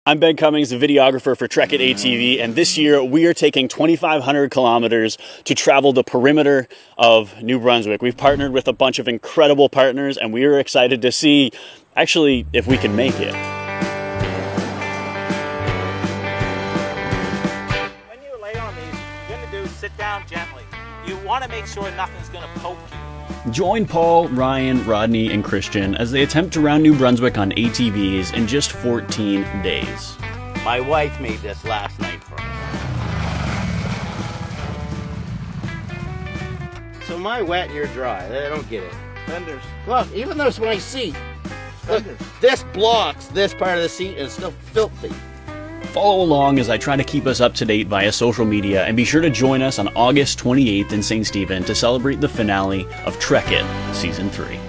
I'm Ben Cummings, the videographer for Trekkit ATV, and this year we are taking 2,500 kilometers to travel the perimeter of New Brunswick. We've partnered with a bunch of incredible partners, and we are excited to see, actually, if we can make it. When you lay on these, you're going to do sit down gently. You want to make sure nothing's going to poke you. Join Paul, Ryan, Rodney, and Christian as they attempt to round New Brunswick on ATVs in just 14 days. My wife made this last night for me. So am I wet and you're dry? I don't get it. Fenders. Look, even though it's my seat, look, Fenders. this blocks this part of the seat and it's still filthy. Follow along as I try to keep us up to date via social media, and be sure to join us on August 28th in St. Stephen to celebrate the finale of Trekkit Season 3.